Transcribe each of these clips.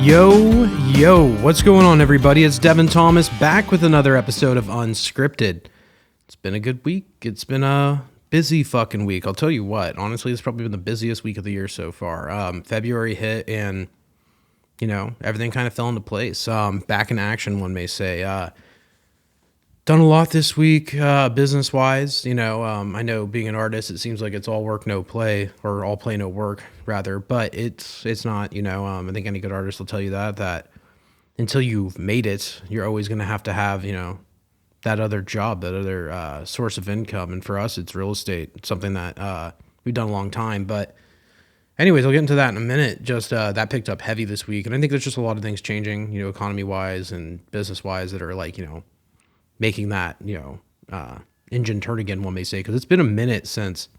Yo, what's going on, everybody? It's Devin Thomas back with another episode of Unscripted. It's been a good week. It's been a busy fucking week. I'll tell you what, honestly, it's probably been the busiest week of the year so far. February hit and, everything kind of fell into place. Back in action, one may say. Done a lot this week, business-wise. I know being an artist, it seems like it's all work, no play, or all play, no work, rather. But it's not. I think any good artist will tell you that until you've made it, you're always going to have, that other job, that other source of income. And for us, it's real estate. It's something that we've done a long time. But anyways, I'll get into that in a minute. Just that picked up heavy this week. And I think there's just a lot of things changing, economy-wise and business-wise that are making that, engine turn again, one may say, because it's been a minute since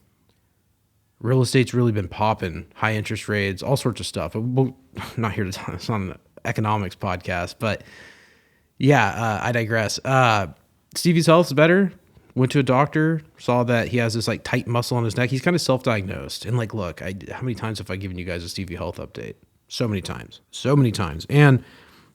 real estate's really been popping, high interest rates, all sorts of stuff. I'm not here to talk, it's not an economics podcast, but yeah, I digress. Stevie's health is better. Went to a doctor, saw that he has this tight muscle on his neck. He's kind of self-diagnosed. And look, how many times have I given you guys a Stevie health update? So many times. And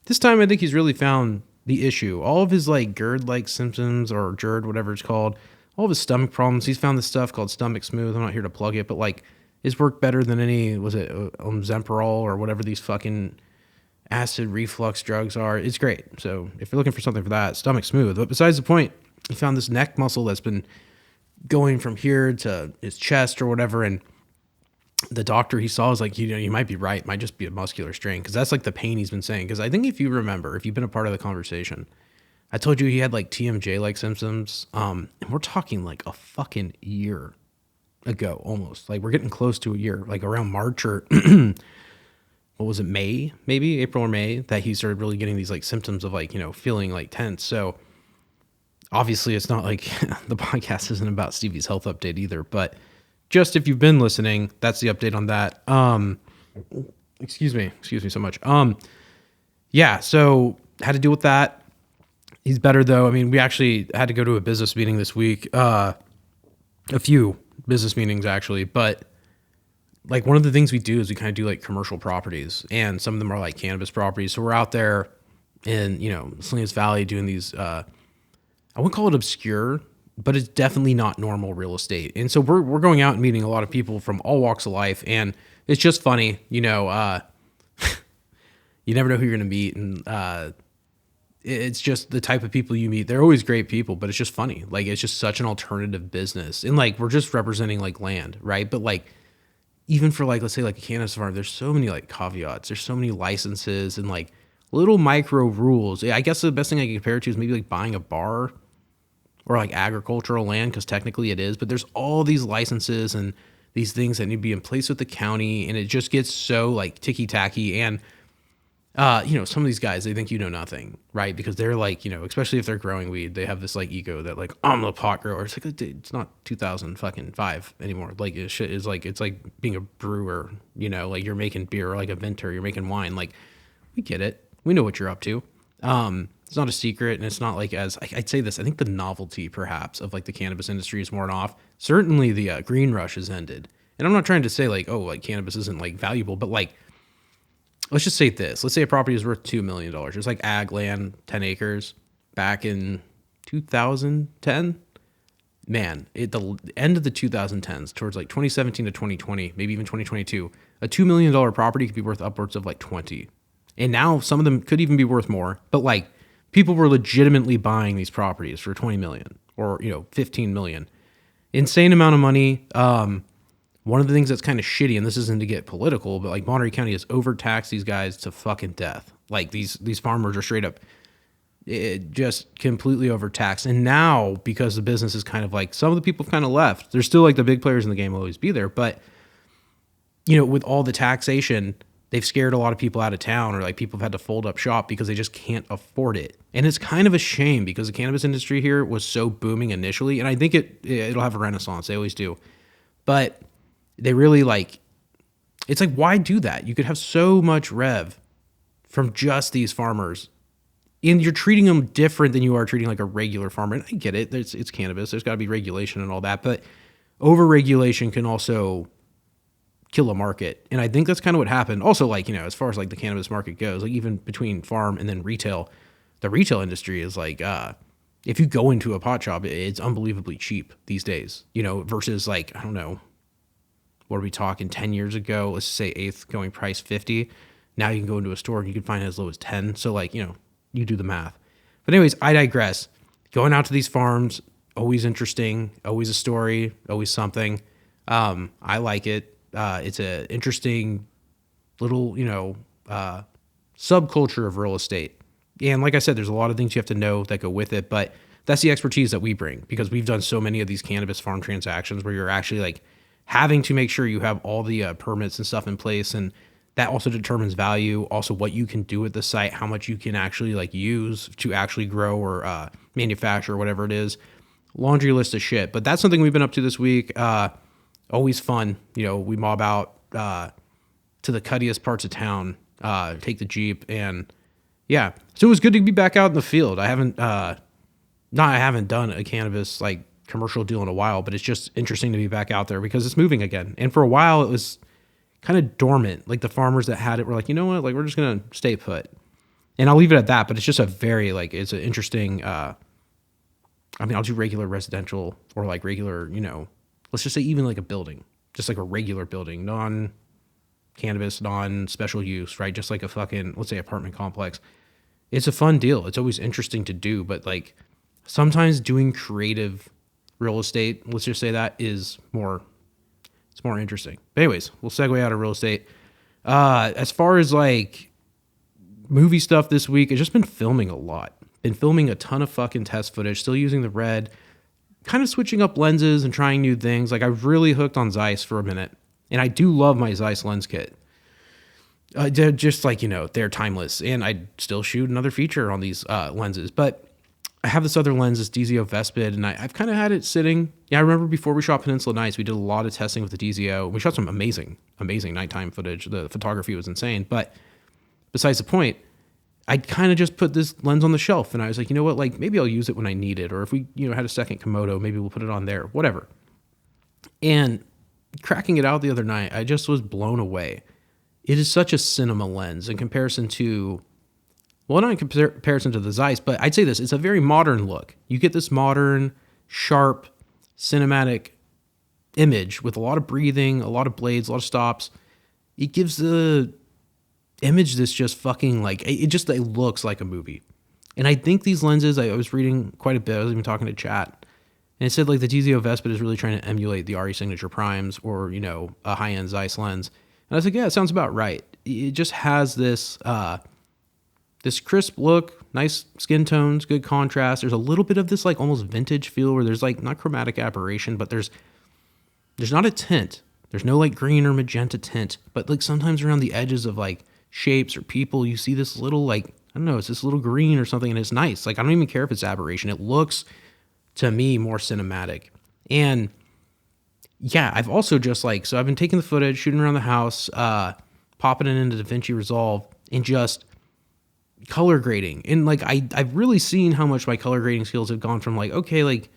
this time I think he's really found the issue. All of his GERD symptoms, or GERD, whatever it's called, all of his stomach problems, he's found this stuff called Stomach Smooth. I'm not here to plug it, but it's worked better than any, was it Zemperol or whatever these fucking acid reflux drugs are. It's great. So if you're looking for something for that, Stomach Smooth. But besides the point, he found this neck muscle that's been going from here to his chest or whatever, and the doctor he saw was you might be right. It might just be a muscular strain, because that's the pain he's been saying. Because I think if you remember, if you've been a part of the conversation, I told you he had TMJ symptoms. And we're talking a fucking year ago, almost. We're getting close to a year, around March or what was it, May, maybe April or May, that he started really getting these symptoms of feeling tense. So obviously it's not the podcast isn't about Stevie's health update either, but just if you've been listening, that's the update on that. Excuse me so much. Yeah, so had to deal with that. He's better though. I mean, we actually had to go to a business meeting this week. A few business meetings actually, but one of the things we do is we kind of do commercial properties, and some of them are cannabis properties. So we're out there in, Salinas Valley doing these, I wouldn't call it obscure, but it's definitely not normal real estate. And so we're going out and meeting a lot of people from all walks of life, and it's just funny, you never know who you're going to meet, and it's just the type of people you meet. They're always great people, but it's just funny. It's just such an alternative business, and we're just representing land, right? But even for let's say a cannabis farm, there's so many caveats, there's so many licenses and little micro rules. I guess the best thing I can compare it to is maybe buying a bar or agricultural land, because technically it is, but there's all these licenses and these things that need to be in place with the county, and it just gets so ticky-tacky. And some of these guys, they think nothing, right? Because they're especially if they're growing weed, they have this ego that I'm the pot grower. It's it's not 2005 anymore. It shit is it's being a brewer, you're making beer, or a vintner, you're making wine. We get it, we know what you're up to. It's not a secret, and it's not as I'd say this. I think the novelty, perhaps, of the cannabis industry is worn off. Certainly, the green rush has ended, and I'm not trying to say cannabis isn't valuable, but let's just say this. Let's say a property is worth $2 million. It's ag land, 10 acres, back in 2010. Man, at the end of the 2010s, towards 2017 to 2020, maybe even 2022, a $2 million property could be worth upwards of 20, and now some of them could even be worth more, but people were legitimately buying these properties for 20 million or 15 million. Insane amount of money. One of the things that's kind of shitty, and this isn't to get political, but Monterey County has overtaxed these guys to fucking death. These farmers are straight up just completely overtaxed. And now, because the business is kind of some of the people have kind of left, there's still the big players in the game will always be there, but with all the taxation, they've scared a lot of people out of town, or people have had to fold up shop because they just can't afford it. And it's kind of a shame, because the cannabis industry here was so booming initially, and I think it'll have a renaissance. They always do. But they really it's why do that? You could have so much rev from just these farmers, and you're treating them different than you are treating a regular farmer. And I get it. It's cannabis. There's got to be regulation and all that, but over regulation can also kill a market. And I think that's kind of what happened. Also, like, you know, as far as like the cannabis market goes, like even between farm and then retail, the retail industry is like, if you go into a pot shop, it's unbelievably cheap these days, you know, versus like, I don't know, what are we talking, 10 years ago? Let's say eighth going price 50. Now you can go into a store and you can find it as low as 10. So like, you know, you do the math. But anyways, I digress. Going out to these farms, always interesting, always a story, always something. I like it. It's a interesting little, you know, subculture of real estate. And like I said, there's a lot of things you have to know that go with it, but that's the expertise that we bring because we've done so many of these cannabis farm transactions where you're actually like having to make sure you have all the permits and stuff in place. And that also determines value, also what you can do with the site, how much you can actually like use to actually grow or manufacture, whatever it is. Laundry list of shit. But that's something we've been up to this week. Always fun. You know, we mob out to the cuttiest parts of town, take the Jeep, and yeah. So it was good to be back out in the field. I haven't done a cannabis like commercial deal in a while, but it's just interesting to be back out there because it's moving again. And for a while it was kind of dormant. Like the farmers that had it were like, you know what, like we're just going to stay put. And I'll leave it at that, but it's just a very like, it's an interesting, I mean, I'll do regular residential or like regular, you know, let's just say even like a building, just like a regular building, non-cannabis, non-special use, right? Just like a fucking, let's say apartment complex. It's a fun deal. It's always interesting to do, but like sometimes doing creative real estate, let's just say that is more, it's more interesting. But anyways, we'll segue out of real estate. As far as like movie stuff this week, I've just been filming a lot. Been filming a ton of fucking test footage, still using the red, kind of switching up lenses and trying new things. Like I've really hooked on Zeiss for a minute. And I do love my Zeiss lens kit. They're just like, you know, they're timeless. And I still shoot another feature on these lenses. But I have this other lens, this DZO Vespid, and I've kind of had it sitting. Yeah, I remember before we shot Peninsula Nights, we did a lot of testing with the DZO. We shot some amazing nighttime footage. The photography was insane. But besides the point, I kind of just put this lens on the shelf. And I was like, you know what, like maybe I'll use it when I need it. Or if we, you know, had a second Komodo, maybe we'll put it on there, whatever. And cracking it out the other night, I just was blown away. It is such a cinema lens in comparison to, well, not in comparison to the Zeiss, but I'd say this, it's a very modern look. You get this modern, sharp, cinematic image with a lot of breathing, a lot of blades, a lot of stops. It gives the image this just fucking like, it looks like a movie. And I think these lenses, I was reading quite a bit, I was even talking to chat, and it said like the DZO Vespid is really trying to emulate the RE Signature Primes or, you know, a high-end Zeiss lens. And I was like, yeah, it sounds about right. It just has this this crisp look, nice skin tones, good contrast. There's a little bit of this like almost vintage feel where there's like not chromatic aberration, but there's not a tint. There's no like green or magenta tint, but like sometimes around the edges of like shapes or people, you see this little like, I don't know, it's this little green or something, and it's nice. Like I don't even care if it's aberration. It looks to me more cinematic. And yeah, I've also just like, so I've been taking the footage, shooting around the house, popping it into DaVinci Resolve, and just color grading. And like I've really seen how much my color grading skills have gone from like, okay, like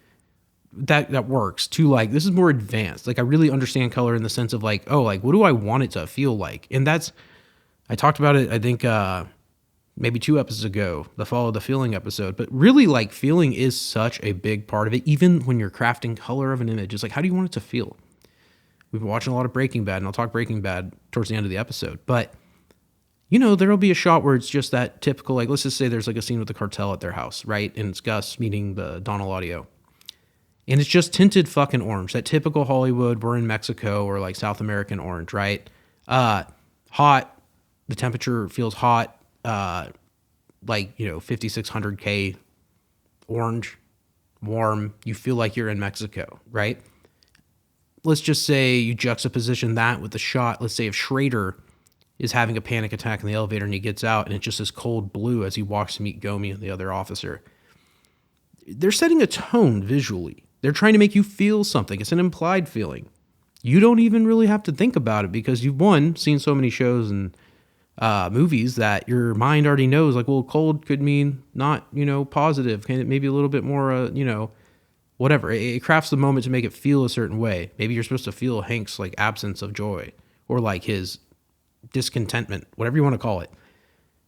that works, to like this is more advanced. Like I really understand color in the sense of like, oh, like what do I want it to feel like? And that's, I talked about it, I think maybe 2 episodes ago, the Follow the Feeling episode. But really, like, feeling is such a big part of it. Even when you're crafting color of an image, it's like, how do you want it to feel? We've been watching a lot of Breaking Bad, and I'll talk Breaking Bad towards the end of the episode. But, you know, there'll be a shot where it's just that typical, like, let's just say there's like a scene with the cartel at their house, right? And it's Gus meeting the Donald Audio. And it's just tinted fucking orange. That typical Hollywood, we're in Mexico, or like South American orange, right? Hot. The temperature feels hot. Like, you know, 5600K orange, warm. You feel like you're in Mexico, right? Let's just say you juxtaposition that with the shot. Let's say if Schrader is having a panic attack in the elevator and he gets out and it's just this cold blue as he walks to meet Gomi and the other officer. They're setting a tone visually. They're trying to make you feel something. It's an implied feeling. You don't even really have to think about it because you've, seen so many shows and movies that your mind already knows, like, well, cold could mean not, you know, positive. Can it maybe a little bit more, you know, whatever. It crafts the moment to make it feel a certain way. Maybe you're supposed to feel Hank's like absence of joy, or like his discontentment, whatever you want to call it.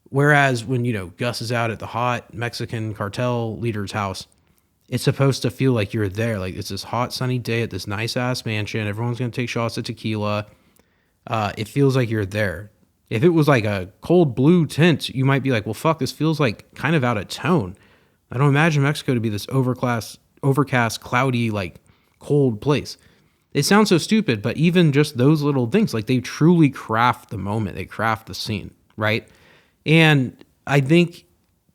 Whereas when, Gus is out at the hot Mexican cartel leader's house, it's supposed to feel like you're there. Like it's this hot sunny day at this nice ass mansion. Everyone's going to take shots of tequila. It feels like you're there. If it was like a cold blue tint, you might be like, well, fuck, this feels like kind of out of tone. I don't imagine Mexico to be this overcast, cloudy, like cold place. It sounds so stupid, but even just those little things, like they truly craft the moment. They craft the scene, right? And I think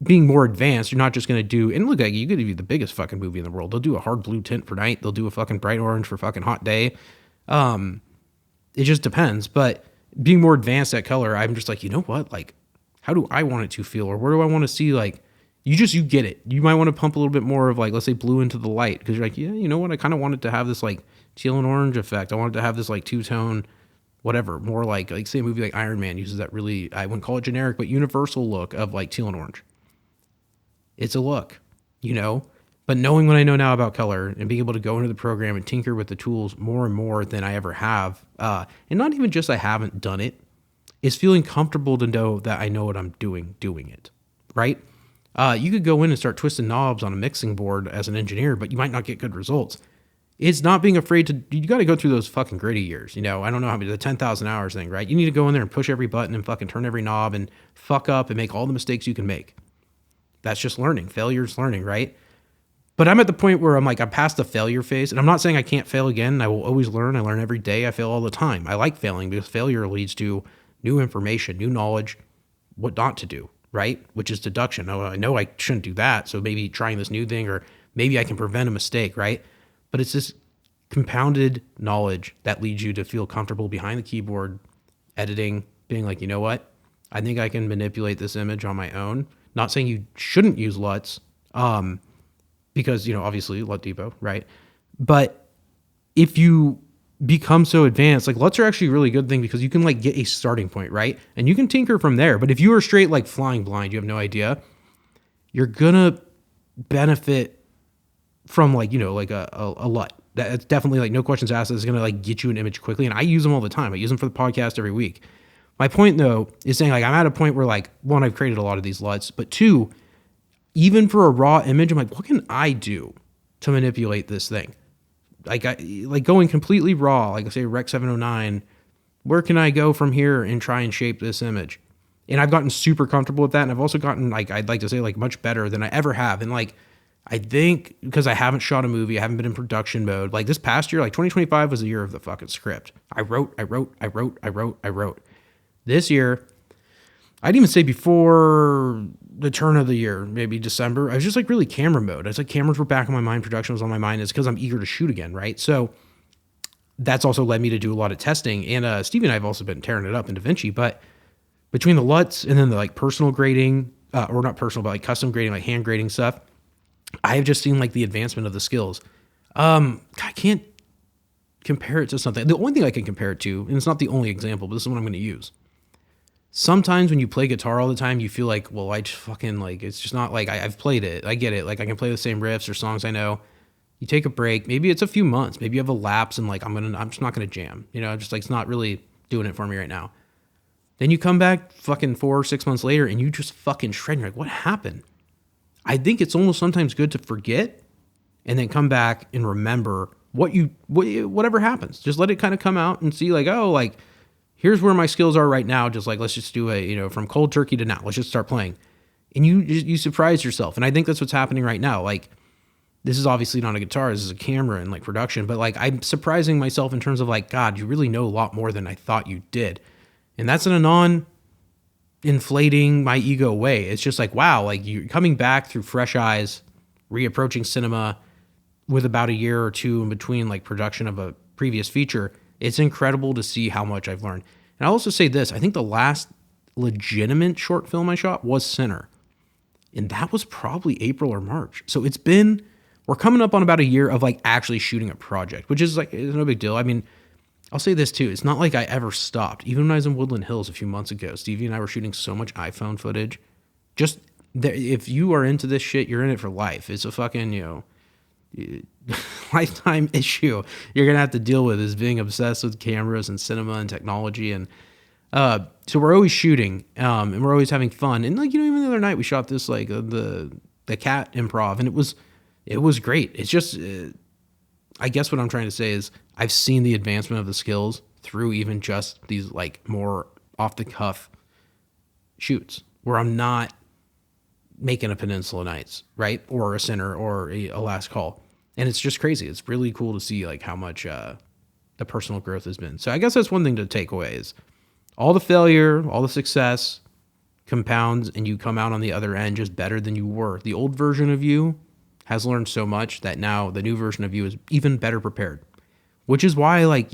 being more advanced, you're not just going to do, and look, like you could be the biggest fucking movie in the world. They'll do a hard blue tint for night. They'll do a fucking bright orange for fucking hot day. It just depends. But being more advanced at color, I'm just like, you know what? Like, how do I want it to feel? Or where do I want to see, like, you get it. You might want to pump a little bit more of like, let's say blue into the light. Because you're like, yeah, you know what? I kind of want it to have this like teal and orange effect. I want it to have this like two-tone, whatever. More like say a movie like Iron Man uses that really, I wouldn't call it generic, but universal look of like teal and orange. It's a look, But knowing what I know now about color and being able to go into the program and tinker with the tools more and more than I ever have, and not even just I haven't done it, is feeling comfortable to know that I know what I'm doing it, right? You could go in and start twisting knobs on a mixing board as an engineer, but you might not get good results. It's not being afraid to, you got to go through those fucking gritty years, I don't know how many, the 10,000 hours thing, right? You need to go in there and push every button and fucking turn every knob and fuck up and make all the mistakes you can make. That's just learning. Failure's learning, right? But I'm at the point where I'm past the failure phase, and I'm not saying I can't fail again. I will always learn. I learn every day. I fail all the time. I like failing because failure leads to new information, new knowledge, what not to do, right? Which is deduction. Oh, I know I shouldn't do that, so maybe trying this new thing, or maybe I can prevent a mistake, right? But it's this compounded knowledge that leads you to feel comfortable behind the keyboard, editing, being like, you know what? I think I can manipulate this image on my own. Not saying you shouldn't use LUTs, because, obviously LUT Depot, right? But if you become so advanced, like LUTs are actually a really good thing because you can like get a starting point, right? And you can tinker from there. But if you are straight like flying blind, you have no idea, you're gonna benefit from like, like a LUT. That's definitely like no questions asked. It's gonna like get you an image quickly. And I use them all the time. I use them for the podcast every week. My point though is saying like I'm at a point where like, one, I've created a lot of these LUTs, but two, even for a raw image, I'm like, what can I do to manipulate this thing? Like going completely raw, like I say Rec 709, where can I go from here and try and shape this image? And I've gotten super comfortable with that. And I've also gotten like, I'd like to say like much better than I ever have. And like, I think because I haven't shot a movie, I haven't been in production mode. Like this past year, like 2025 was the year of the fucking script. I wrote. This year, I'd even say before the turn of the year, maybe December, I was just like really camera mode. It's like cameras were back on my mind, production was on my mind. It's because I'm eager to shoot again, right? So that's also led me to do a lot of testing. And Stevie and I have also been tearing it up in DaVinci. But between the LUTs and then the like personal grading, or not personal, but like custom grading, like hand grading stuff, I have just seen like the advancement of the skills. I can't compare it to something. The only thing I can compare it to, and it's not the only example, but this is what I'm going to use. Sometimes when you play guitar all the time, you feel like, well, I just fucking like, it's just not like I've played it. I get it. Like I can play the same riffs or songs I know. You take a break. Maybe it's a few months. Maybe you have a lapse and like, I'm just not going to jam. Just like, it's not really doing it for me right now. Then you come back fucking 4 or 6 months later and you just fucking shred. You're like, what happened? I think it's almost sometimes good to forget and then come back and remember whatever happens. Just let it kind of come out and see like, oh, like, here's where my skills are right now. Just like, let's just do from cold turkey to now. Let's just start playing. And you surprise yourself. And I think that's what's happening right now. Like, this is obviously not a guitar. This is a camera and like production. But like, I'm surprising myself in terms of like, God, you really know a lot more than I thought you did. And that's in a non-inflating my ego way. It's just like, wow, like you're coming back through fresh eyes, reapproaching cinema with about a year or two in between like production of a previous feature. It's incredible to see how much I've learned. And I'll also say this. I think the last legitimate short film I shot was Sinner. And that was probably April or March. So we're coming up on about a year of like actually shooting a project, which is like, it's no big deal. I mean, I'll say this too. It's not like I ever stopped. Even when I was in Woodland Hills a few months ago, Stevie and I were shooting so much iPhone footage. If you are into this shit, you're in it for life. It's a fucking, lifetime issue you're gonna have to deal with is being obsessed with cameras and cinema and technology. And so we're always shooting, and we're always having fun. And like, even the other night we shot this like the cat improv, and it was great. It's just I guess what I'm trying to say is I've seen the advancement of the skills through even just these like more off the cuff shoots where I'm not making a Peninsula Nights, right? Or a Sinner or a Last Call. And it's just crazy. It's really cool to see like how much the personal growth has been. So I guess that's one thing to take away is all the failure, all the success compounds, and you come out on the other end just better than you were. The old version of you has learned so much that now the new version of you is even better prepared, which is why, like,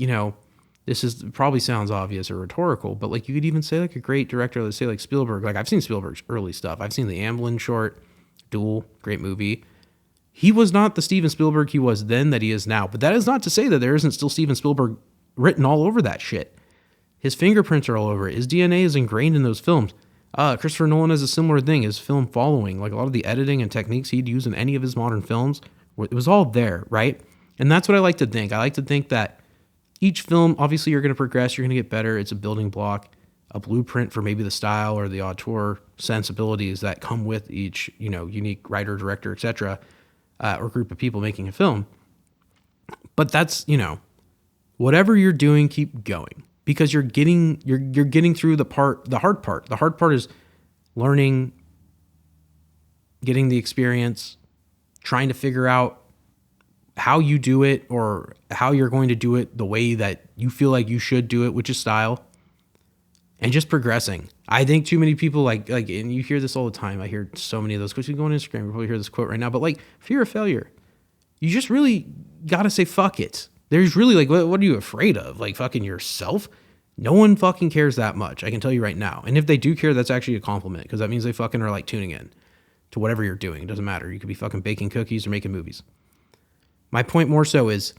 this is probably sounds obvious or rhetorical, but like you could even say like a great director, let's say like Spielberg. Like I've seen Spielberg's early stuff. I've seen the Amblin short, Duel, great movie. He was not the Steven Spielberg he was then that he is now, but that is not to say that there isn't still Steven Spielberg written all over that shit. His fingerprints are all over it. His DNA is ingrained in those films. Christopher Nolan has a similar thing. His film following, like a lot of the editing and techniques he'd use in any of his modern films, it was all there, right? And that's what I like to think. I like to think that each film, obviously you're going to progress, you're going to get better. It's a building block, a blueprint for maybe the style or the auteur sensibilities that come with each, unique writer, director, etc., or group of people making a film. But that's, whatever you're doing, keep going. Because you're getting through the hard part. The hard part is learning, getting the experience, trying to figure out how you do it or how you're going to do it the way that you feel like you should do it, which is style, and just progressing. I think too many people like, and you hear this all the time. I hear so many of those. Because you go on Instagram, you probably hear this quote right now. But like, fear of failure, you just really got to say fuck it. There's really like, what are you afraid of? Like fucking yourself? No one fucking cares that much. I can tell you right now. And if they do care, that's actually a compliment because that means they fucking are like tuning in to whatever you're doing. It doesn't matter. You could be fucking baking cookies or making movies. My point more so is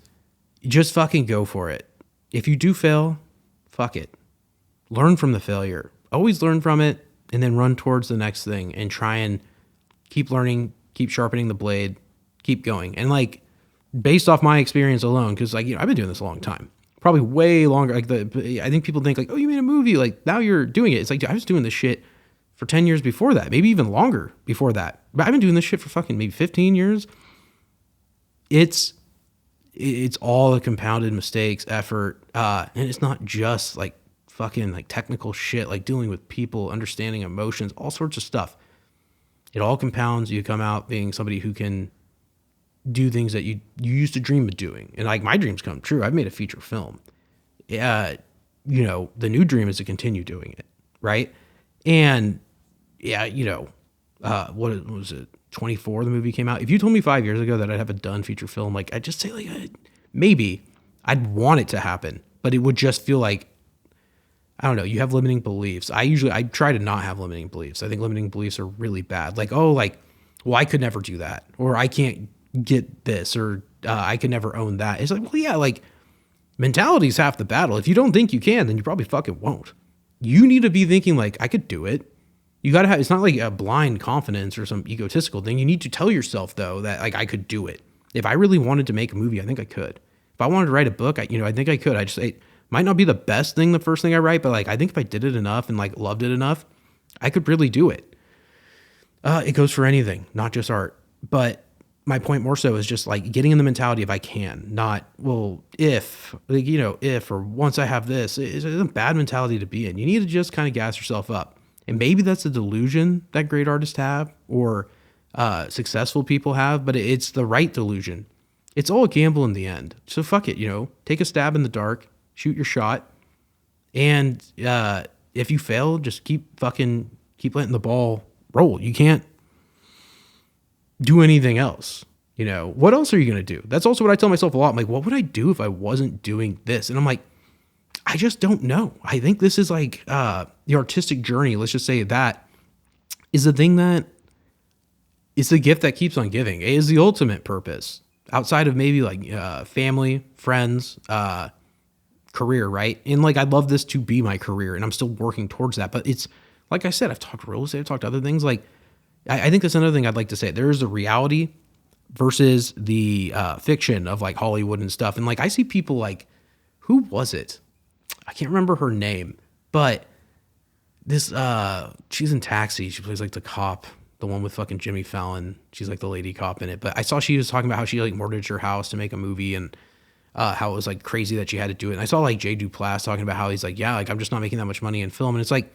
just fucking go for it. If you do fail, fuck it. Learn from the failure. Always learn from it and then run towards the next thing and try and keep learning, keep sharpening the blade, keep going. And like, based off my experience alone, because like, I've been doing this a long time, probably way longer. Like I think people think like, oh, you made a movie, like now you're doing it. It's like, dude, I was doing this shit for 10 years before that, maybe even longer before that. But I've been doing this shit for fucking maybe 15 years. It's all the compounded mistakes, effort, and it's not just like fucking like technical shit, like dealing with people, understanding emotions, all sorts of stuff. It all compounds. You come out being somebody who can do things that you used to dream of doing. And like my dreams come true. I've made a feature film. The new dream is to continue doing it. Right. And yeah, what was it? 24, the movie came out. If you told me 5 years ago that I'd have a done feature film, like I'd just say like, maybe I'd want it to happen, but it would just feel like, I don't know. You have limiting beliefs. I try to not have limiting beliefs. I think limiting beliefs are really bad. Like, oh, like, well, I could never do that, or I can't get this, or I could never own that. It's like, well, yeah, like mentality is half the battle. If you don't think you can, then you probably fucking won't. You need to be thinking like, I could do it. You got to have, it's not like a blind confidence or some egotistical thing. You need to tell yourself though, that like, I could do it. If I really wanted to make a movie, I think I could. If I wanted to write a book, I think I could. It might not be the best thing, the first thing I write, but like, I think if I did it enough and like loved it enough, I could really do it. It goes for anything, not just art. But my point more so is just like getting in the mentality of I can, not, well, if, like, if, or once I have this. It's a bad mentality to be in. You need to just kind of gas yourself up. And maybe that's a delusion that great artists have or successful people have, but it's the right delusion. It's all a gamble in the end. So fuck it, take a stab in the dark, shoot your shot. And if you fail, just keep letting the ball roll. You can't do anything else. What else are you going to do? That's also what I tell myself a lot. I'm like, what would I do if I wasn't doing this? And I'm like, I just don't know. I think this is like the artistic journey. Let's just say that is the thing that is the gift that keeps on giving. It is the ultimate purpose outside of maybe like family, friends, career, right? And like, I'd love this to be my career and I'm still working towards that. But it's like I said, I've talked real estate, I've talked other things. Like, I think that's another thing I'd like to say. There is a reality, versus the fiction of like Hollywood and stuff. And like I see people like, who was it? I can't remember her name, but this she's in Taxi. She plays like the cop, the one with fucking Jimmy Fallon. She's like the lady cop in it. But I saw she was talking about how she like mortgaged her house to make a movie, and how it was like crazy that she had to do it. And I saw like Jay Duplass talking about how he's like, yeah, like I'm just not making that much money in film. And it's like,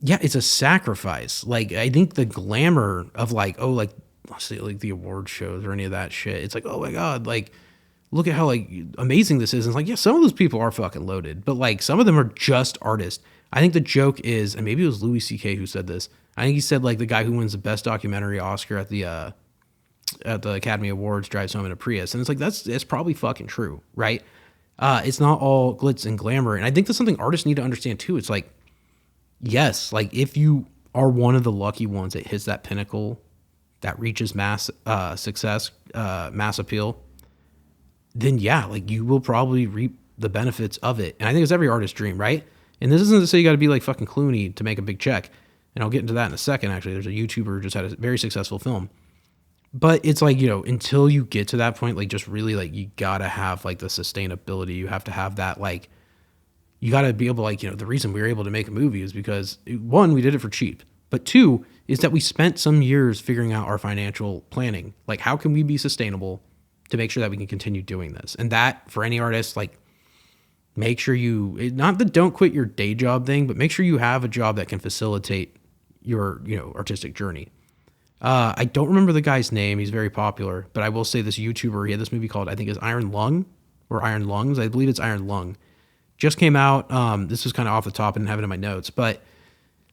yeah, it's a sacrifice. Like I think the glamour of like, oh, like let's say like the award shows or any of that shit. It's like, oh my God, like look at how like amazing this is. And it's like, yeah, some of those people are fucking loaded, but like some of them are just artists. I think the joke is, and maybe it was Louis C.K. who said this. I think he said like the guy who wins the best documentary Oscar at the Academy Awards drives home in a Prius. And it's like, that's probably fucking true, right? It's not all glitz and glamour. And I think that's something artists need to understand too. It's like, yes, like if you are one of the lucky ones that hits that pinnacle, that reaches mass success, mass appeal, then yeah, like you will probably reap the benefits of it. And I think it's every artist's dream, right? And this isn't to say you got to be like fucking Clooney to make a big check. And I'll get into that in a second, actually. There's a YouTuber who just had a very successful film. But it's like, you know, until you get to that point, like just really like you got to have like the sustainability. You have to have that, like, you got to be able to like, you know, the reason we were able to make a movie is because one, we did it for cheap. But two is that we spent some years figuring out our financial planning. Like how can we be sustainable to make sure that we can continue doing this? And that for any artist, like make sure you, not the don't quit your day job thing, but make sure you have a job that can facilitate your, you know, artistic journey. I don't remember the guy's name. He's very popular, but I will say this YouTuber, he had this movie called, I think it's Iron Lung or Iron Lungs. I believe it's Iron Lung. Just came out. This was kind of off the top. I didn't have it in my notes, but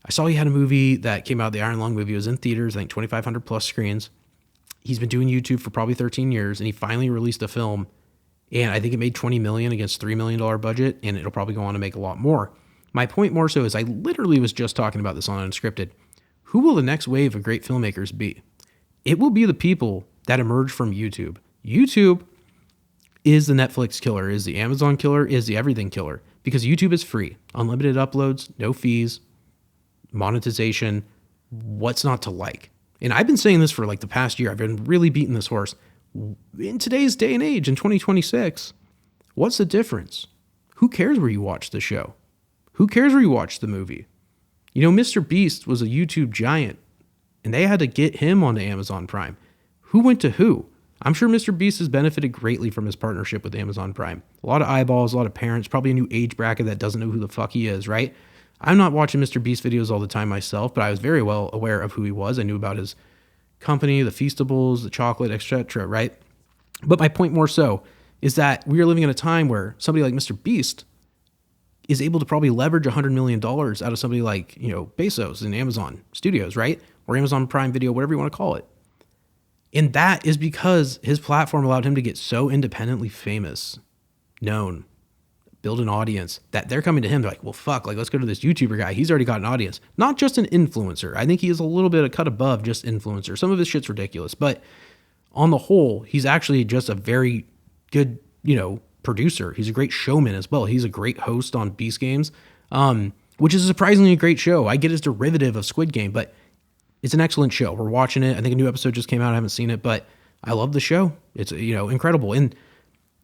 I saw he had a movie that came out. The Iron Lung movie was in theaters, I think 2,500 plus screens. He's been doing YouTube for probably 13 years, and he finally released a film, and I think it made $20 million against $3 million budget, and it'll probably go on to make a lot more. My point more so is I literally was just talking about this on Unscripted. Who will the next wave of great filmmakers be? It will be the people that emerge from YouTube. YouTube is the Netflix killer, is the Amazon killer, is the everything killer, because YouTube is free. Unlimited uploads, no fees, monetization, what's not to like? And I've been saying this for like the past year. I've been really beating this horse. In today's day and age, in 2026, what's the difference? Who cares where you watch the show? Who cares where you watch the movie? You know, Mr. Beast was a YouTube giant, and they had to get him onto Amazon Prime. Who went to who? I'm sure Mr. Beast has benefited greatly from his partnership with Amazon Prime. A lot of eyeballs, a lot of parents, probably a new age bracket that doesn't know who the fuck he is, right? I'm not watching Mr. Beast videos all the time myself, but I was very well aware of who he was. I knew about his company, the Feastables, the chocolate, etc., right? But my point more so is that we are living in a time where somebody like Mr. Beast is able to probably leverage $100 million out of somebody like, you know, Bezos and Amazon Studios, right? Or Amazon Prime Video, whatever you want to call it. And that is because his platform allowed him to get so independently famous, known, build an audience, that they're coming to him. They're like, well, fuck, like, let's go to this YouTuber guy. He's already got an audience. Not just an influencer. I think he is a little bit a cut above just influencer. Some of his shit's ridiculous, but on the whole, he's actually just a very good, you know, producer. He's a great showman as well. He's a great host on Beast Games, which is a surprisingly great show. I get his derivative of Squid Game, but it's an excellent show. We're watching it. I think a new episode just came out. I haven't seen it, but I love the show. It's, you know, incredible. And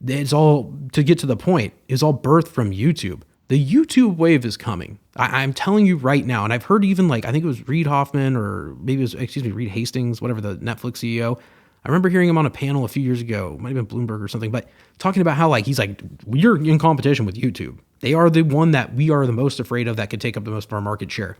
it's all, to get to the point, is all birthed from YouTube. The YouTube wave is coming. I'm telling you right now. And I've heard even like, I think it was Reid Hoffman, or maybe it was, Reed Hastings, whatever, the Netflix CEO. I remember hearing him on a panel a few years ago, might have been Bloomberg or something, but talking about how like, he's like, we're in competition with YouTube. They are the one that we are the most afraid of that could take up the most of our market share.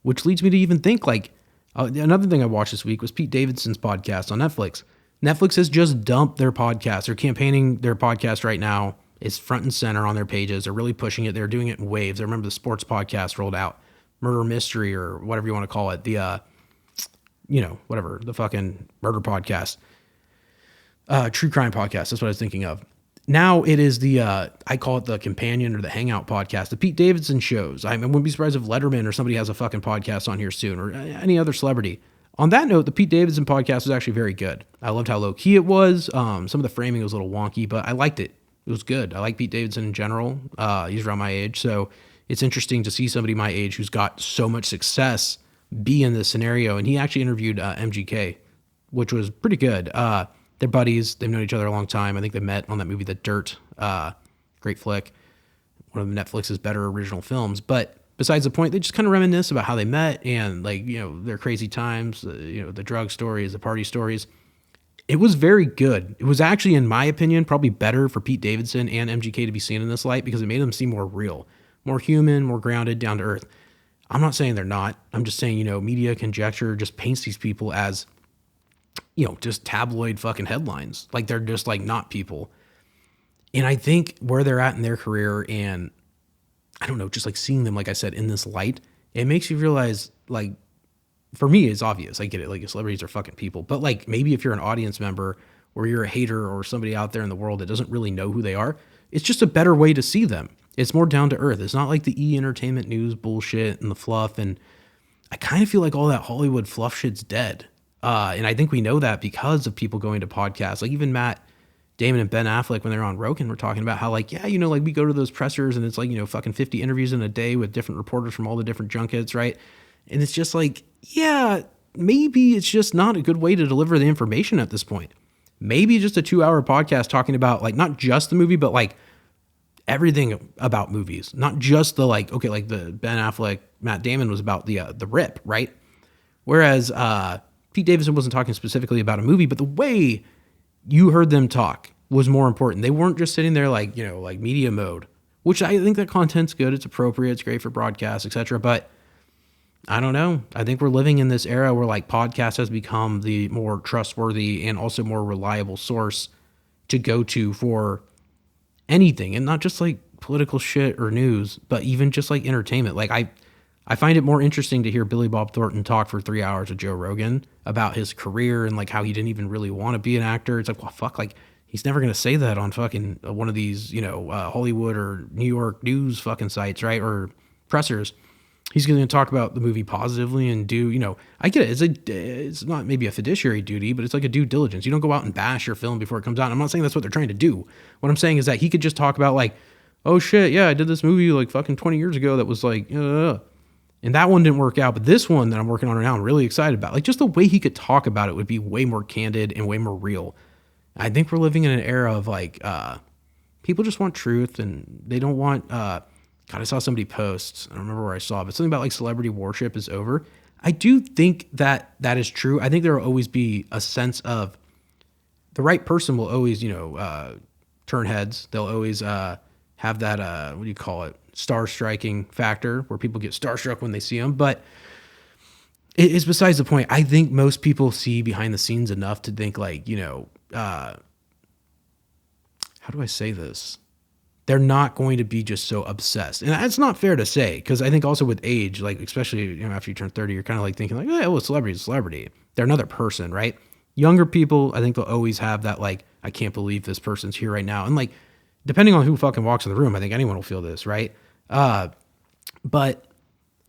Which leads me to even think like, another thing I watched this week was Pete Davidson's podcast on Netflix. Netflix has just dumped their podcast. They're campaigning their podcast right now. It's front and center on their pages. They're really pushing it. They're doing it in waves. I remember the sports podcast rolled out, Murder Mystery, or whatever you want to call it. The, you know, whatever, the fucking murder podcast, true crime podcast. That's what I was thinking of. Now it is the, I call it the companion or the hangout podcast, the Pete Davidson shows. I wouldn't be surprised if Letterman or somebody has a fucking podcast on here soon, or any other celebrity. On that note, the Pete Davidson podcast was actually very good. I loved how low key it was. Some of the framing was a little wonky, but I liked it. It was good. I like Pete Davidson in general. He's around my age. So it's interesting to see somebody my age who's got so much success be in this scenario. And he actually interviewed MGK which was pretty good. They're buddies. They've known each other a long time. I think they met on that movie, The Dirt. Great flick. One of Netflix's better original films. But besides the point, they just kind of reminisce about how they met and like, you know, their crazy times, you know, the drug stories, the party stories. It was very good. It was actually, in my opinion, probably better for Pete Davidson and MGK to be seen in this light because it made them seem more real, more human, more grounded, down to earth. I'm not saying they're not. I'm just saying, you know, media conjecture just paints these people as, you know, just tabloid fucking headlines. Like they're just like not people. And I think where they're at in their career and I don't know, just like seeing them, like I said, in this light, it makes you realize, like, for me, it's obvious. I get it. Like, celebrities are fucking people. But, like, maybe if you're an audience member or you're a hater or somebody out there in the world that doesn't really know who they are, it's just a better way to see them. It's more down to earth. It's not like the entertainment news bullshit and the fluff. And I kind of feel like all that Hollywood fluff shit's dead. And I think we know that because of people going to podcasts. Like, even Matt Damon and Ben Affleck, when they're on Rogan, were talking about how, like, yeah, you know, like we go to those pressers and it's like, you know, fucking 50 interviews in a day with different reporters from all the different junkets, right? And it's just like, yeah, maybe it's just not a good way to deliver the information at this point. Maybe just a 2-hour podcast talking about, like, not just the movie, but like everything about movies, not just the, like, okay, like the Ben Affleck, Matt Damon was about the rip, right? Whereas Pete Davidson wasn't talking specifically about a movie, but the way you heard them talk was more important. They weren't just sitting there like, you know, like media mode, which I think that content's good. It's appropriate. It's great for broadcast, etc. But I don't know. I think we're living in this era where like podcast has become the more trustworthy and also more reliable source to go to for anything, and not just like political shit or news, but even just like entertainment. Like I find it more interesting to hear Billy Bob Thornton talk for 3 hours with Joe Rogan about his career and like how he didn't even really want to be an actor. It's like, well, fuck, like he's never going to say that on fucking one of these, you know, Hollywood or New York news fucking sites, right? Or pressers. He's going to talk about the movie positively and do, you know, I get it. It's not maybe a fiduciary duty, but it's like a due diligence. You don't go out and bash your film before it comes out. I'm not saying that's what they're trying to do. What I'm saying is that he could just talk about like, oh shit, yeah, I did this movie like fucking 20 years ago that was like, and that one didn't work out. But this one that I'm working on right now, I'm really excited about. Like just the way he could talk about it would be way more candid and way more real. I think we're living in an era of like, people just want truth and they don't want, God, I saw somebody post, I don't remember where I saw it, but something about like celebrity worship is over. I do think that that is true. I think there will always be a sense of the right person will always, you know, turn heads. They'll always have that, what do you call it? Star striking factor where people get starstruck when they see them. But it is besides the point. I think most people see behind the scenes enough to think like, you know, how do I say this? They're not going to be just so obsessed. And that's not fair to say, because I think also with age, like especially, you know, after you turn 30, you're kind of like thinking like, oh, well, a celebrity is a celebrity. They're another person, right? Younger people, I think they'll always have that like, I can't believe this person's here right now. And like, depending on who fucking walks in the room, I think anyone will feel this, right? But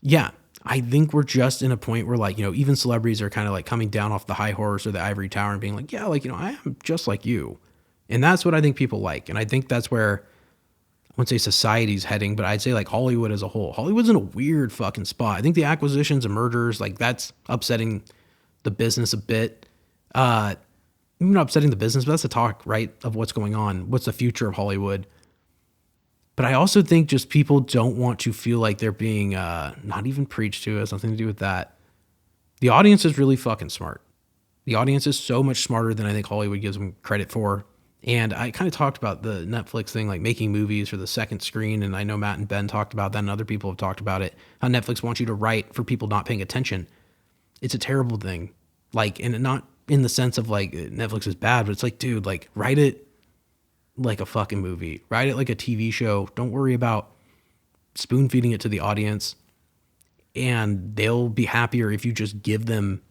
yeah, I think we're just in a point where like, you know, even celebrities are kind of like coming down off the high horse or the ivory tower and being like, yeah, like, you know, I am just like you. And that's what I think people like. And I think that's where, I wouldn't say society's heading, but I'd say like Hollywood as a whole. Hollywood's in a weird fucking spot. I think the acquisitions and mergers, like that's upsetting the business a bit. Not upsetting the business, but that's the talk, right, of what's going on. What's the future of Hollywood? But I also think just people don't want to feel like they're being not even preached to. It has nothing to do with that. The audience is really fucking smart. The audience is so much smarter than I think Hollywood gives them credit for. And I kind of talked about the Netflix thing, like making movies for the second screen. And I know Matt and Ben talked about that and other people have talked about it. How Netflix wants you to write for people not paying attention. It's a terrible thing. Like, and not in the sense of like Netflix is bad, but it's like, dude, like write it like a fucking movie. Write it like a TV show. Don't worry about spoon feeding it to the audience. And they'll be happier if you just give them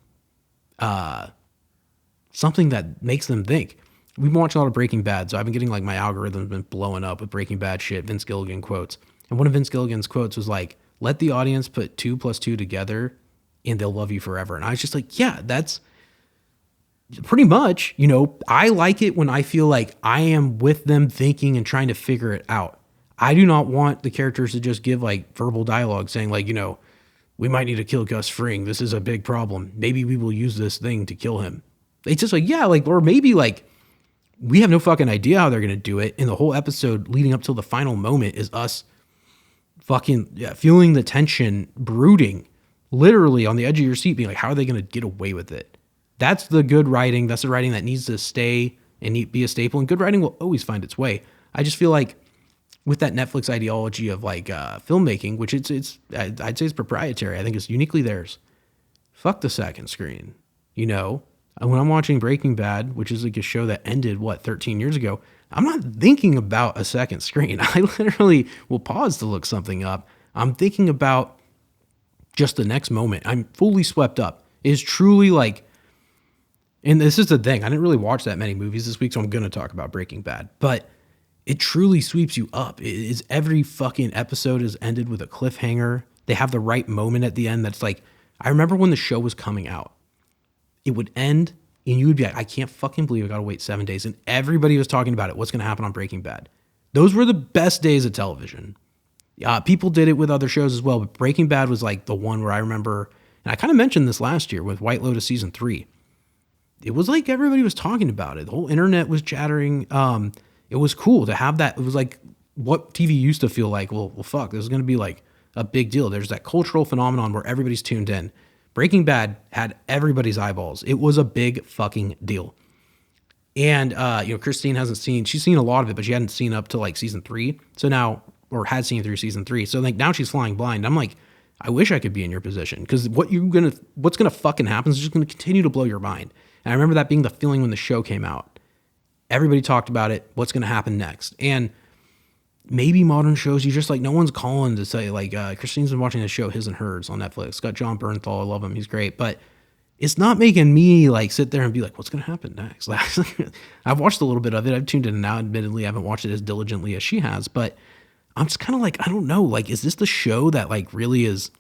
something that makes them think. We've been watching a lot of Breaking Bad, so I've been getting like my algorithm's been blowing up with Breaking Bad shit, Vince Gilligan quotes. And one of Vince Gilligan's quotes was like, let the audience put 2 + 2 together and they'll love you forever. And I was just like, yeah, that's pretty much, you know, I like it when I feel like I am with them thinking and trying to figure it out. I do not want the characters to just give like verbal dialogue saying like, you know, we might need to kill Gus Fring. This is a big problem. Maybe we will use this thing to kill him. It's just like, yeah, like, or maybe like we have no fucking idea how they're going to do it. And the whole episode leading up till the final moment is us fucking feeling the tension brooding literally on the edge of your seat, being like, how are they going to get away with it? That's the good writing. That's the writing that needs to stay and be a staple. And good writing will always find its way. I just feel like with that Netflix ideology of like filmmaking, which I'd say it's proprietary. I think it's uniquely theirs. Fuck the second screen. You know, when I'm watching Breaking Bad, which is like a show that ended 13 years ago, I'm not thinking about a second screen. I literally will pause to look something up. I'm thinking about just the next moment. I'm fully swept up. It is truly like, and this is the thing, I didn't really watch that many movies this week, so I'm going to talk about Breaking Bad, but it truly sweeps you up. It is every fucking episode is ended with a cliffhanger. They have the right moment at the end that's like, I remember when the show was coming out, it would end and you would be like, I can't fucking believe I got to wait 7 days. And everybody was talking about it. What's going to happen on Breaking Bad? Those were the best days of television. People did it with other shows as well, but Breaking Bad was like the one where I remember, and I kind of mentioned this last year with White Lotus season 3. It was like everybody was talking about it. The whole internet was chattering. It was cool to have that. It was like what TV used to feel like. Well, fuck, this is going to be like a big deal. There's that cultural phenomenon where everybody's tuned in. Breaking Bad had everybody's eyeballs. It was a big fucking deal. And, Christine she's seen a lot of it, but she hadn't seen up to like season 3. So now, or had seen through season 3. So like now she's flying blind. I'm like, I wish I could be in your position, because what's going to fucking happen is just going to continue to blow your mind. And I remember that being the feeling when the show came out. Everybody talked about it. What's going to happen next? And maybe modern shows, you just like, no one's calling to say like, Christine's been watching this show, His and Hers on Netflix. It's got John Bernthal. I love him. He's great. But it's not making me like sit there and be like, what's going to happen next? I've watched a little bit of it. I've tuned in and out. Admittedly, I haven't watched it as diligently as she has, but I'm just kind of like, I don't know. Like, is this the show that like really is,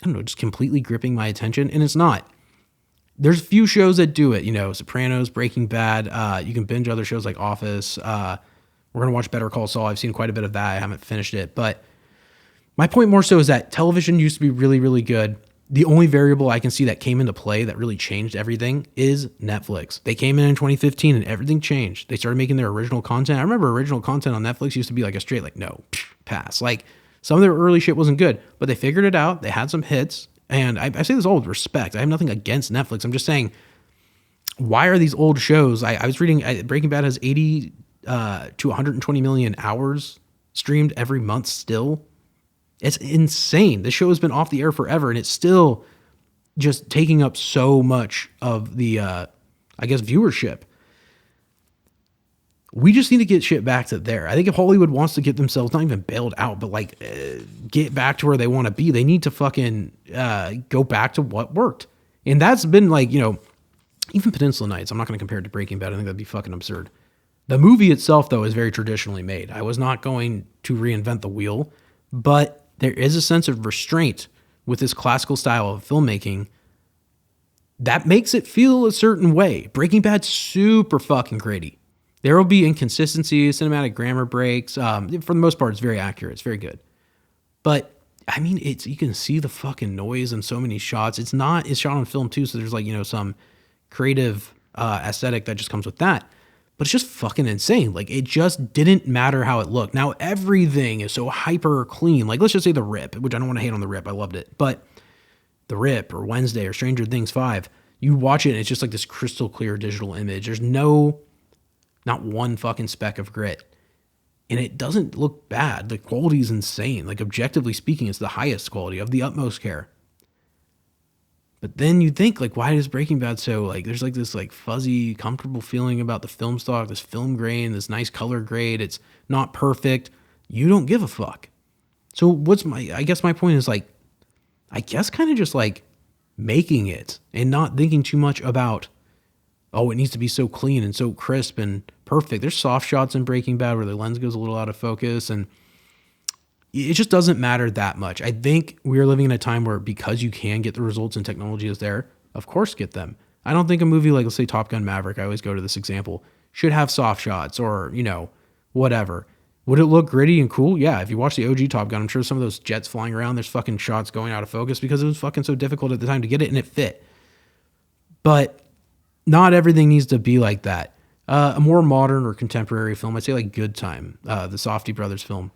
I don't know, just completely gripping my attention? And it's not. There's few shows that do it, Sopranos, Breaking Bad. You can binge other shows like Office. We're going to watch Better Call Saul. I've seen quite a bit of that. I haven't finished it. But my point more so is that television used to be really, really good. The only variable I can see that came into play that really changed everything is Netflix. They came in 2015 and everything changed. They started making their original content. I remember original content on Netflix used to be like a straight, like, no, pass. Like, some of their early shit wasn't good, but they figured it out. They had some hits. And I say this all with respect. I have nothing against Netflix. I'm just saying, why are these old shows? I was reading Breaking Bad has 80 to 120 million hours streamed every month still. It's insane. The show has been off the air forever, and it's still just taking up so much of the, viewership. We just need to get shit back to there. I think if Hollywood wants to get themselves not even bailed out, but like get back to where they want to be, they need to fucking go back to what worked. And that's been like, even Peninsula Nights. I'm not going to compare it to Breaking Bad. I think that'd be fucking absurd. The movie itself, though, is very traditionally made. I was not going to reinvent the wheel, but there is a sense of restraint with this classical style of filmmaking that makes it feel a certain way. Breaking Bad's super fucking gritty. There will be inconsistencies, cinematic grammar breaks. For the most part, it's very accurate. It's very good. But, I mean, you can see the fucking noise in so many shots. It's shot on film, too, so there's like, some creative aesthetic that just comes with that. But it's just fucking insane. Like, it just didn't matter how it looked. Now, everything is so hyper clean. Like, let's just say The Rip, which I don't want to hate on The Rip. I loved it. But The Rip or Wednesday or Stranger Things 5, you watch it and it's just like this crystal clear digital image. There's not one fucking speck of grit. And it doesn't look bad. The quality is insane. Like, objectively speaking, it's the highest quality, of the utmost care. But then you think, like, why is Breaking Bad so, like, there's like this like fuzzy, comfortable feeling about the film stock, this film grain, this nice color grade. It's not perfect. You don't give a fuck. So I guess my point is, like, kind of just like making it and not thinking too much about, oh, it needs to be so clean and so crisp and perfect. There's soft shots in Breaking Bad where the lens goes a little out of focus, and it just doesn't matter that much. I think we're living in a time where, because you can get the results and technology is there, of course get them. I don't think a movie like, let's say, Top Gun Maverick, I always go to this example, should have soft shots or, whatever. Would it look gritty and cool? Yeah. If you watch the OG Top Gun, I'm sure some of those jets flying around, there's fucking shots going out of focus because it was fucking so difficult at the time to get it, and it fit. But not everything needs to be like that. A more modern or contemporary film, I'd say like Good Time, the Safdie brothers film,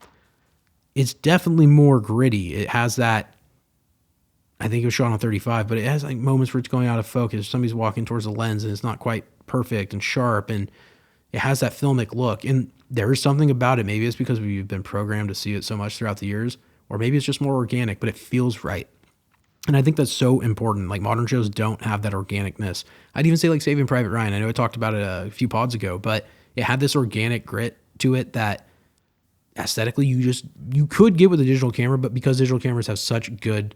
it's definitely more gritty. It has that, I think it was shot on 35, but it has like moments where it's going out of focus. Somebody's walking towards the lens and it's not quite perfect and sharp, and it has that filmic look. And there is something about it. Maybe it's because we've been programmed to see it so much throughout the years, or maybe it's just more organic, but it feels right. And I think that's so important. Like modern shows don't have that organicness. I'd even say like Saving Private Ryan. I know I talked about it a few pods ago, but it had this organic grit to it that aesthetically you could get with a digital camera, but because digital cameras have such good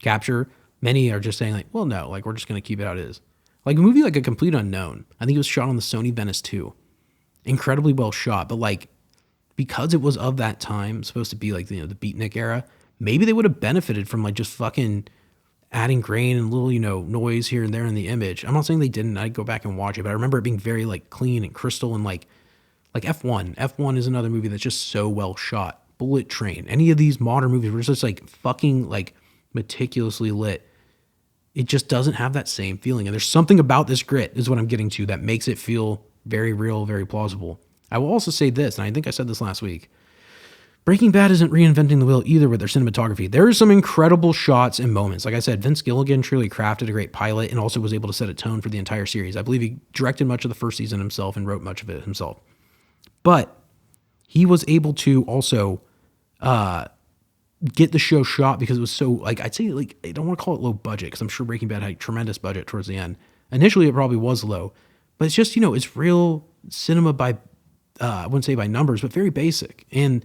capture, many are just saying like, well, no, like we're just going to keep it how it is. Like a movie like A Complete Unknown, I think it was shot on the Sony Venice 2. Incredibly well shot, but like because it was of that time, supposed to be like, the beatnik era, maybe they would have benefited from like just fucking adding grain and little, noise here and there in the image. I'm not saying they didn't. I'd go back and watch it, but I remember it being very like clean and crystal and like F1. F1 is another movie that's just so well shot. Bullet Train. Any of these modern movies were just like fucking like meticulously lit. It just doesn't have that same feeling. And there's something about this grit is what I'm getting to that makes it feel very real, very plausible. I will also say this, and I think I said this last week. Breaking Bad isn't reinventing the wheel either with their cinematography. There are some incredible shots and moments. Like I said, Vince Gilligan truly crafted a great pilot and also was able to set a tone for the entire series. I believe he directed much of the first season himself and wrote much of it himself. But he was able to also get the show shot because it was so, like, I'd say, like, I don't want to call it low budget because I'm sure Breaking Bad had a tremendous budget towards the end. Initially, it probably was low. But it's just, it's real cinema by, I wouldn't say by numbers, but very basic. And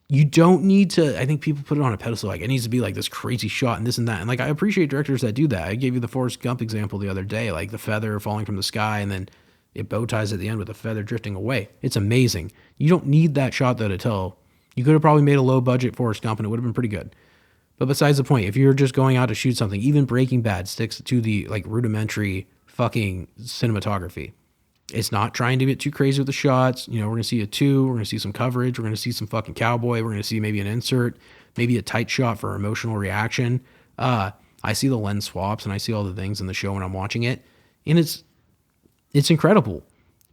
you don't need to, I think people put it on a pedestal, like it needs to be like this crazy shot and this and that. And like, I appreciate directors that do that. I gave you the Forrest Gump example the other day, like the feather falling from the sky and then it bow ties at the end with the feather drifting away. It's amazing. You don't need that shot though to tell. You could have probably made a low budget Forrest Gump and it would have been pretty good. But besides the point, if you're just going out to shoot something, even Breaking Bad sticks to the like rudimentary fucking cinematography. It's not trying to get too crazy with the shots. We're going to see a 2. We're going to see some coverage. We're going to see some fucking cowboy. We're going to see maybe an insert, maybe a tight shot for emotional reaction. I see the lens swaps and I see all the things in the show when I'm watching it. And it's incredible.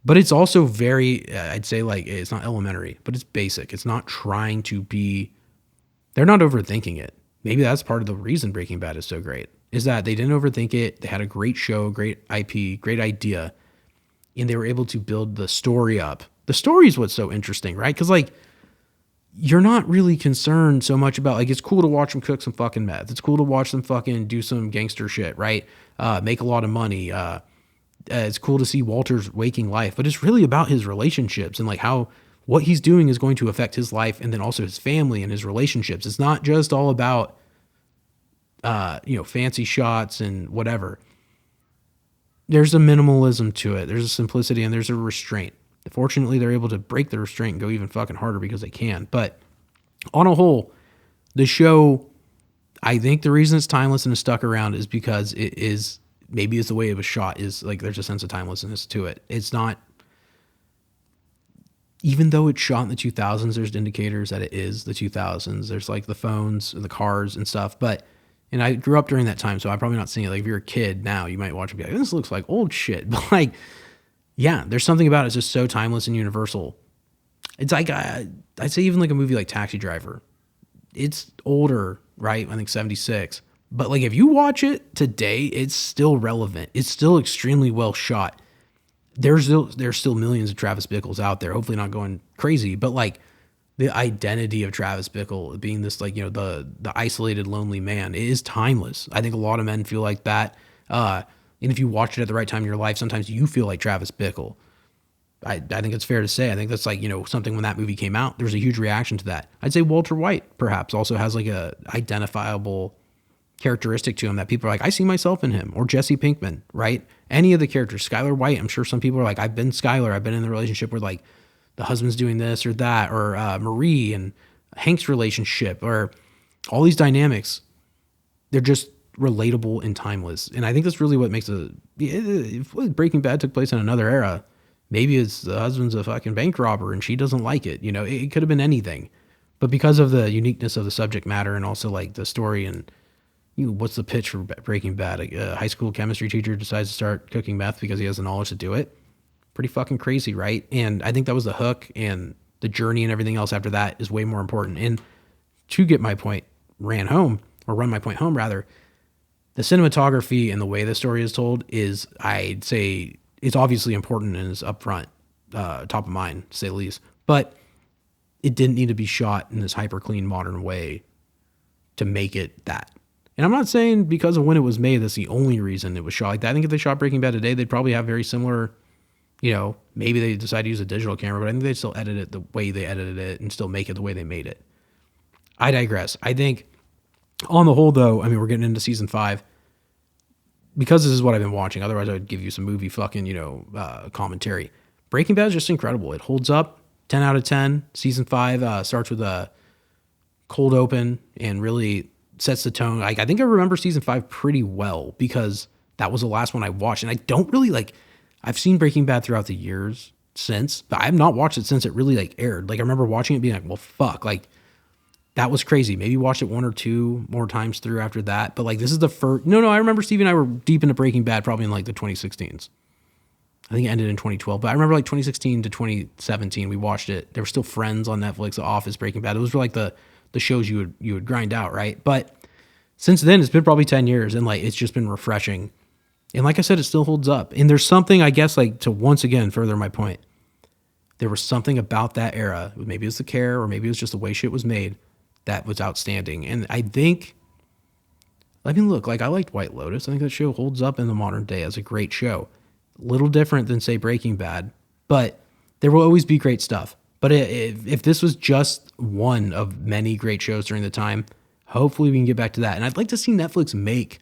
But it's also very, I'd say like, it's not elementary, but it's basic. It's not trying to be, they're not overthinking it. Maybe that's part of the reason Breaking Bad is so great, is that they didn't overthink it. They had a great show, great IP, great idea. And they were able to build the story up. The story is what's so interesting, right? Because like, you're not really concerned so much about like, it's cool to watch them cook some fucking meth. It's cool to watch them fucking do some gangster shit, right? Make a lot of money. It's cool to see Walter's waking life, but it's really about his relationships and like how what he's doing is going to affect his life and then also his family and his relationships. It's not just all about, fancy shots and whatever. There's a minimalism to it. There's a simplicity and there's a restraint. Fortunately, they're able to break the restraint and go even fucking harder because they can. But on a whole, the show, I think the reason it's timeless and it's stuck around is because it is, maybe it's the way it was shot, is like there's a sense of timelessness to it. It's not, even though it's shot in the 2000s, there's indicators that it is the 2000s. There's like the phones and the cars and stuff. And I grew up during that time, so I'm probably not seeing it. Like if you're a kid now, you might watch it and be like, this looks like old shit. But like, yeah, there's something about it. It's just so timeless and universal. It's like, I'd say even like a movie like Taxi Driver. It's older, right? I think 76. But like if you watch it today, it's still relevant. It's still extremely well shot. There's still millions of Travis Bickles out there, hopefully not going crazy, but like the identity of Travis Bickle being this like, the isolated, lonely man, it is timeless. I think a lot of men feel like that. And if you watch it at the right time in your life, sometimes you feel like Travis Bickle. I think it's fair to say. I think that's like, something when that movie came out, there was a huge reaction to that. I'd say Walter White perhaps also has like a identifiable characteristic to him that people are like, I see myself in him, or Jesse Pinkman, right? Any of the characters, Skylar White, I'm sure some people are like, I've been Skylar. I've been in the relationship where like the husband's doing this or that, or Marie and Hank's relationship, or all these dynamics. They're just relatable and timeless. And I think that's really what makes if Breaking Bad took place in another era, maybe it's the husband's a fucking bank robber and she doesn't like it. It could have been anything. But because of the uniqueness of the subject matter and also like the story and what's the pitch for Breaking Bad? A high school chemistry teacher decides to start cooking meth because he has the knowledge to do it. Pretty fucking crazy, right? And I think that was the hook, and the journey and everything else after that is way more important. And to get my point run my point home rather, the cinematography and the way the story is told is, I'd say, it's obviously important and is upfront, top of mind, to say the least. But it didn't need to be shot in this hyper clean modern way to make it that. And I'm not saying because of when it was made, that's the only reason it was shot like that. I think if they shot Breaking Bad today, they'd probably have very similar, maybe they decide to use a digital camera, but I think they'd still edit it the way they edited it and still make it the way they made it. I digress. I think on the whole, though, I mean, we're getting into season 5 because this is what I've been watching. Otherwise, I would give you some movie fucking, commentary. Breaking Bad is just incredible. It holds up 10 out of 10. Season 5 starts with a cold open and really sets the tone. I think I remember season 5 pretty well because that was the last one I watched. And I don't really I've seen Breaking Bad throughout the years since, but I have not watched it since it really aired. I remember watching it being like, well, fuck, that was crazy. Maybe watched it 1 or 2 more times through after that. But this is the first, no, I remember Steve and I were deep into Breaking Bad probably in the 2016s. I think it ended in 2012, but I remember 2016 to 2017, we watched it. There were still Friends on Netflix, The Office, Breaking Bad. Those were the shows you would grind out, right? But since then, it's been probably 10 years, and it's just been refreshing. And like I said, it still holds up. And there's something, I guess, to once again further my point, there was something about that era. Maybe it was the care, or maybe it was just the way shit was made, that was outstanding. And I think, I liked White Lotus. I think that show holds up in the modern day as a great show. Little different than, say, Breaking Bad, but there will always be great stuff. But if this was just one of many great shows during the time, hopefully we can get back to that. And I'd like to see Netflix make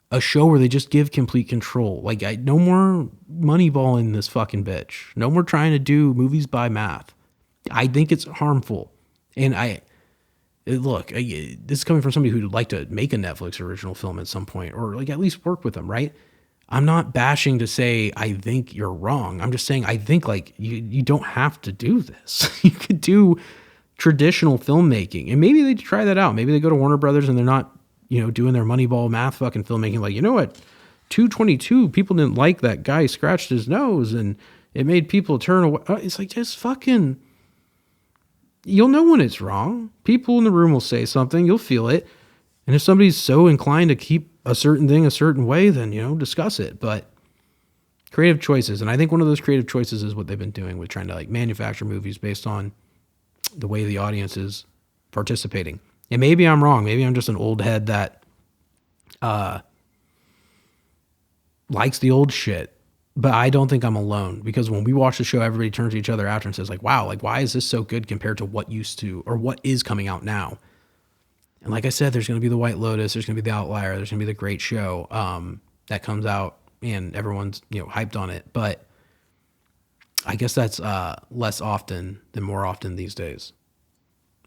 a show where they just give complete control. No more Moneyball in this fucking bitch. No more trying to do movies by math. I think it's harmful. And this is coming from somebody who'd like to make a Netflix original film at some point, or at least work with them, right? I'm not bashing to say I think you're wrong. I'm just saying I think you don't have to do this. You could do traditional filmmaking, and maybe they try that out. Maybe they go to Warner Brothers and they're not, doing their Moneyball math fucking filmmaking. You know what? 222 people didn't like that guy scratched his nose and it made people turn away. It's just fucking, you'll know when it's wrong. People in the room will say something, you'll feel it. And if somebody's so inclined to keep a certain thing a certain way, then, discuss it. But creative choices. And I think one of those creative choices is what they've been doing with trying to manufacture movies based on the way the audience is participating. And maybe I'm wrong. Maybe I'm just an old head that likes the old shit. But I don't think I'm alone, because when we watch the show, everybody turns to each other after and says wow, why is this so good compared to what used to, or what is coming out now? And like I said, there's going to be the White Lotus, there's going to be the Outlier, there's going to be the great show that comes out, and everyone's hyped on it. But I guess that's less often than more often these days.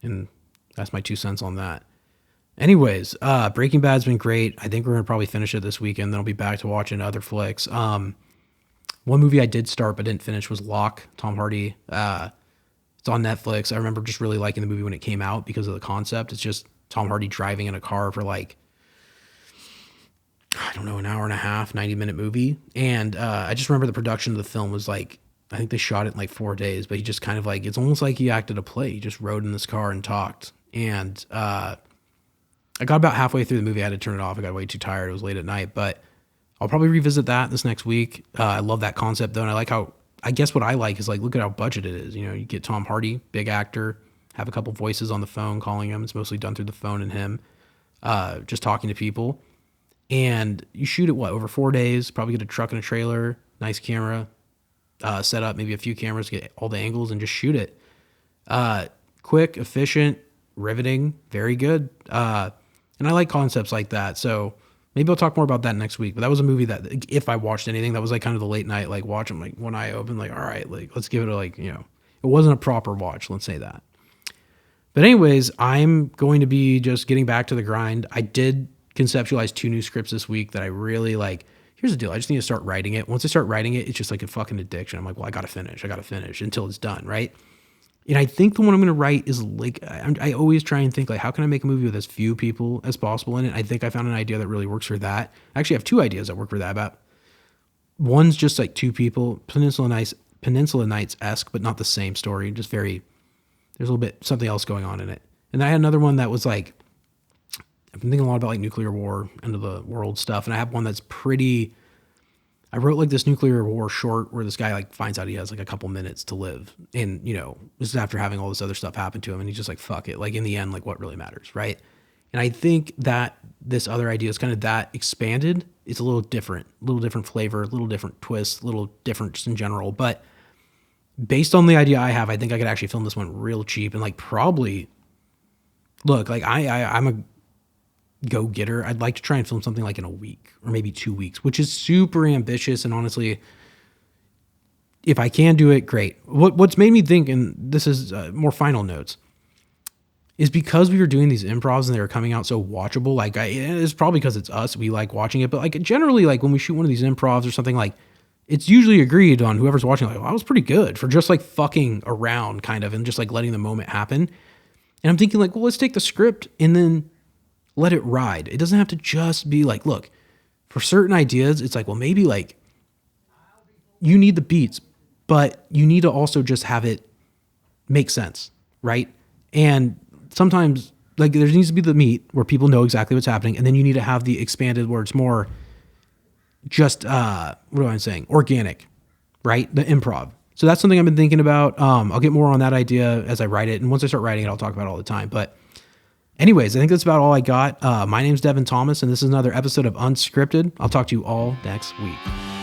And that's my 2 cents on that. Anyways, Breaking Bad's been great. I think we're going to probably finish it this weekend. Then I'll be back to watching other flicks. One movie I did start but didn't finish was Locke, Tom Hardy. It's on Netflix. I remember just really liking the movie when it came out because of the concept. It's just Tom Hardy driving in a car for an hour and a half, 90-minute movie. And I just remember the production of the film was I think they shot it in 4 days, but he just kind of it's almost like he acted a play. He just rode in this car and talked. And I got about halfway through the movie. I had to turn it off. I got way too tired. It was late at night, but I'll probably revisit that this next week. I love that concept though. And I like how, I guess what I like is look at how budget it is. You get Tom Hardy, big actor, have a couple voices on the phone calling him. It's mostly done through the phone and him, just talking to people. And you shoot it, over 4 days, probably get a truck and a trailer, nice camera, set up maybe a few cameras, get all the angles and just shoot it. Quick, efficient, riveting, very good. And I like concepts like that. So maybe I'll talk more about that next week. But that was a movie that if I watched anything, that was kind of the late night, watch them, one eye open, all right, let's give it a, it wasn't a proper watch. Let's say that. But anyways, I'm going to be just getting back to the grind. I did conceptualize 2 new scripts this week that I really Here's the deal. I just need to start writing it. Once I start writing it, it's just a fucking addiction. I'm well, I got to finish until it's done. Right. And I think the one I'm going to write is like, I always try and think like, how can I make a movie with as few people as possible in it? I think I found an idea that really works for that. I actually have two ideas that work for that. About one's just like two people, Peninsula Nights-esque, but not the same story. Just very, there's a little bit something else going on in it. And I had another one that was like, I've been thinking a lot about like nuclear war, end of the world stuff. And I have one that's pretty, I wrote like this nuclear war short where this guy like finds out he has like a couple minutes to live. And, you know, this is after having all this other stuff happen to him. And he's just like, fuck it. Like in the end, like what really matters, right? And I think that this other idea is kind of that expanded. It's a little different flavor, a little different twist, a little different just in general. But based on the idea I have, I think I could actually film this one real cheap and like probably, look, like I'm a go-getter. I'd like to try and film something like in a week or maybe 2 weeks, which is super ambitious. And honestly, if I can do it, great. What's made me think, and this is more final notes, is because we were doing these improvs and they were coming out so watchable. Like it's probably because it's us. We like watching it, but like generally, like when we shoot one of these improvs or something, like it's usually agreed on whoever's watching. Like, oh, that was pretty good for just like fucking around kind of, and just like letting the moment happen. And I'm thinking like, well, let's take the script and then let it ride. It doesn't have to just be like, look, for certain ideas, it's like, well, maybe like you need the beats, but you need to also just have it make sense, right? And sometimes like there needs to be the meat where people know exactly what's happening. And then you need to have the expanded where it's more just, what am I saying? Organic, right? The improv. So that's something I've been thinking about. I'll get more on that idea as I write it. And once I start writing it, I'll talk about it all the time. But anyways, I think that's about all I got. My name's Devin Thomas, and this is another episode of Unscripted. I'll talk to you all next week.